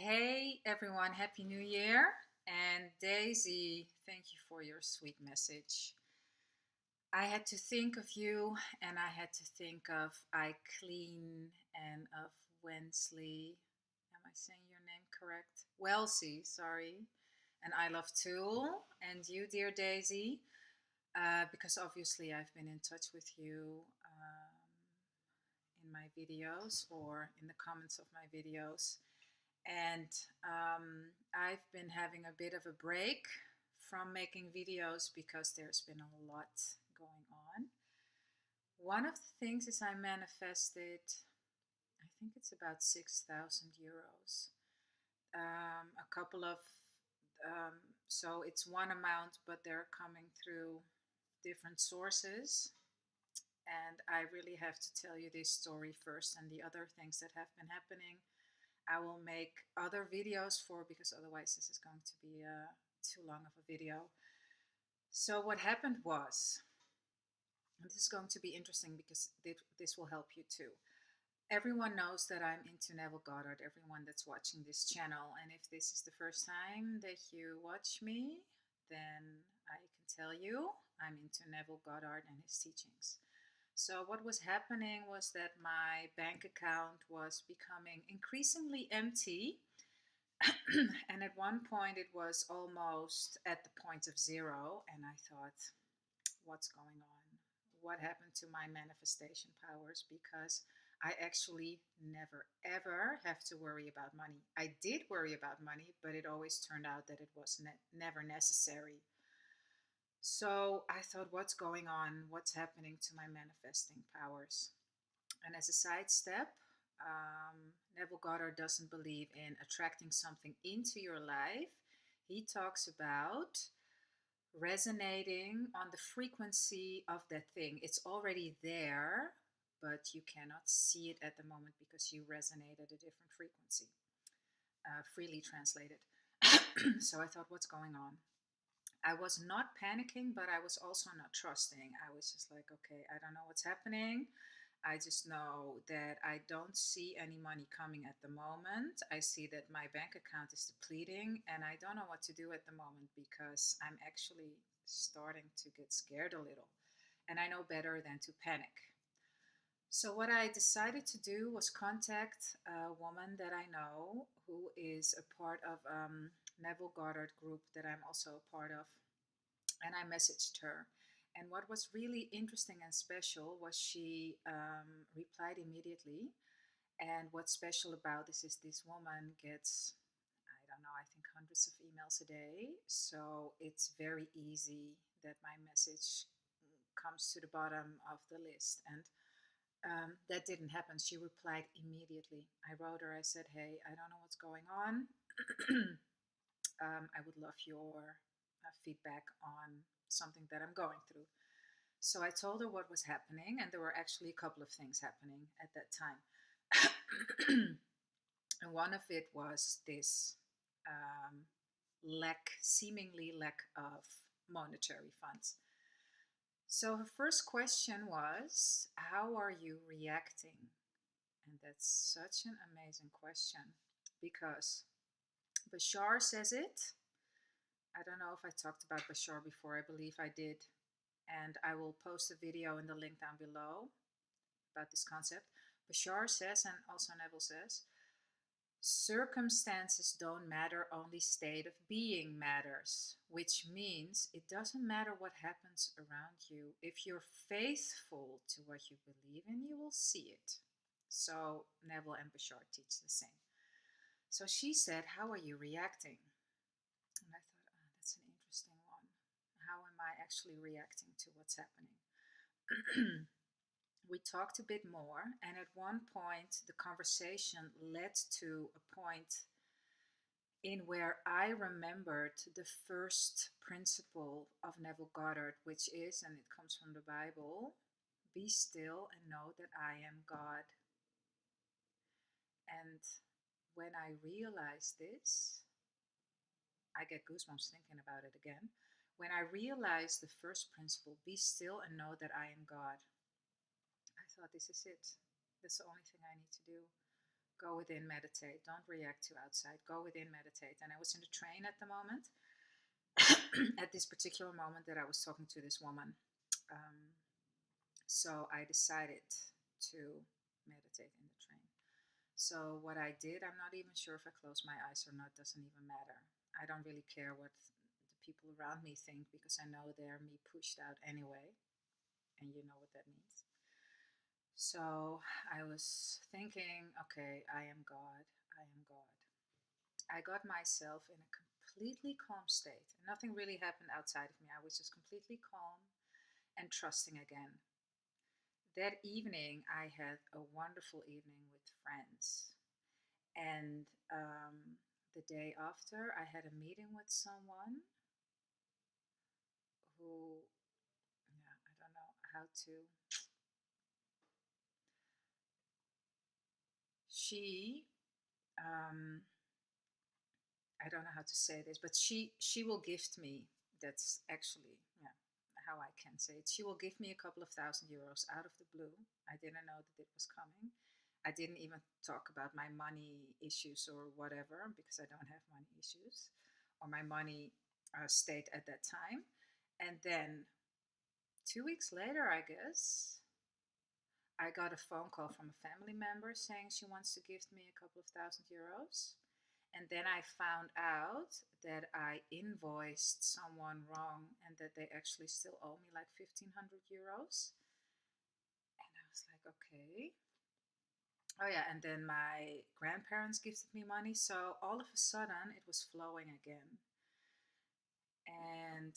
Hey everyone, Happy New Year. And Daisy, thank you for your sweet message. I had to think of you and I had to think of Eileen and of Wensley. Am I saying your name correct? Wellesley, sorry. And I love Tool and you, dear Daisy, because obviously I've been in touch with you in my videos or in the comments of my videos. And I've been having a bit of a break from making videos because there's been a lot going on. One of the things is I manifested, I think it's about 6,000 euros. A couple of, so it's one amount, but they're coming through different sources. And I really have to tell you this story first and the other things that have been happening I will make other videos for, because otherwise this is going to be too long of a video. So what happened was, and this is going to be interesting because this will help you too. Everyone knows that I'm into Neville Goddard, everyone that's watching this channel. And if this is the first time that you watch me, then I can tell you I'm into Neville Goddard and his teachings. So what was happening was that my bank account was becoming increasingly empty. And at one point it was almost at the point of zero. And I thought, what's going on? What happened to my manifestation powers? Because I actually never, ever have to worry about money. I did worry about money, but it always turned out that it was never necessary. So I thought, what's going on? What's happening to my manifesting powers? And as a side step, Neville Goddard doesn't believe in attracting something into your life. He talks about resonating on the frequency of that thing. It's already there, but you cannot see it at the moment because you resonate at a different frequency. Freely translated. So I thought, what's going on? I was not panicking, but I was also not trusting. I was just like, okay, I don't know what's happening. I just know that I don't see any money coming at the moment. I see that my bank account is depleting and I don't know what to do at the moment because I'm actually starting to get scared a little. And I know better than to panic. So what I decided to do was contact a woman that I know who is a part of Neville Goddard group that I'm also a part of. And I messaged her. And what was really interesting and special was she replied immediately. And what's special about this is this woman gets, I don't know, I think hundreds of emails a day. So it's very easy that my message comes to the bottom of the list. And that didn't happen. She replied immediately. I wrote her, I said, hey, I don't know what's going on. I would love your feedback on something that I'm going through. So I told her what was happening, and there were actually a couple of things happening at that time. And one of it was this seemingly lack of monetary funds. So her first question was, how are you reacting? And that's such an amazing question because Bashar says it. I don't know if I talked about Bashar before. I believe I did. And I will post a video in the link down below about this concept. Bashar says, and also Neville says, circumstances don't matter, only state of being matters, which means it doesn't matter what happens around you. If you're faithful to what you believe in, you will see it. So Neville and Bashar teach the same. So she said, how are you reacting? And I thought, oh, that's an interesting one. How am I actually reacting to what's happening? We talked a bit more, and at one point the conversation led to a point in where I remembered the first principle of Neville Goddard, which is, and it comes from the Bible, be still and know that I am God. And when I realized this, I get goosebumps thinking about it again. When I realized the first principle, be still and know that I am God, I thought, this is it. That's the only thing I need to do. Go within, meditate. Don't react to outside. Go within, meditate. And I was in the train at the moment, at this particular moment that I was talking to this woman. Um, so I decided to meditate in the train. So what I did, I'm not even sure if I closed my eyes or not, doesn't even matter. I don't really care what the people around me think because I know they're me pushed out anyway. And you know what that means. So I was thinking, okay, I am God. I am God. I got myself in a completely calm state. Nothing really happened outside of me. I was just completely calm and trusting again. That evening, I had a wonderful evening with friends. And the day after, I had a meeting with someone who, yeah, I don't know how to. She, um, I don't know how to say this, but she will gift me. That's actually, yeah, how I can say it. She will give me a couple of €1,000 out of the blue. I didn't know that it was coming. I didn't even talk about my money issues or whatever because I don't have money issues, or my money state at that time. And then 2 weeks later, I guess, I got a phone call from a family member saying she wants to gift me a couple of €1,000. And then I found out that I invoiced someone wrong and that they actually still owe me like €1,500. And I was like, okay. Oh, yeah. And then my grandparents gifted me money. So all of a sudden, it was flowing again. And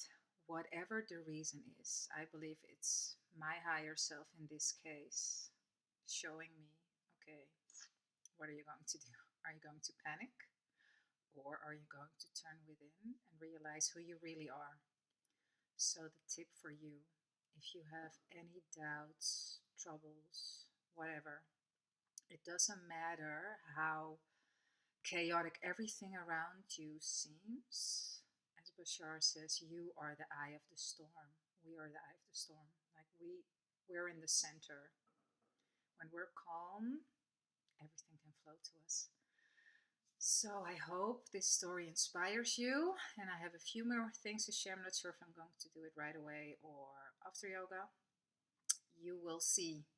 whatever the reason is, I believe it's my higher self in this case showing me, okay, what are you going to do? Are you going to panic? Or are you going to turn within and realize who you really are? So, the tip for you, if you have any doubts, troubles, whatever, it doesn't matter how chaotic everything around you seems. As Bashar says, you are the eye of the storm. We are the eye of the storm. Like we're in the center. When we're calm, everything can flow to us. So I hope this story inspires you, and I have a few more things to share. I'm not sure if I'm going to do it right away or after yoga. You will see.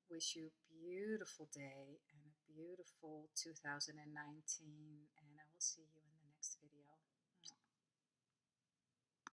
Wish you a beautiful day and a beautiful 2019, and I will see you in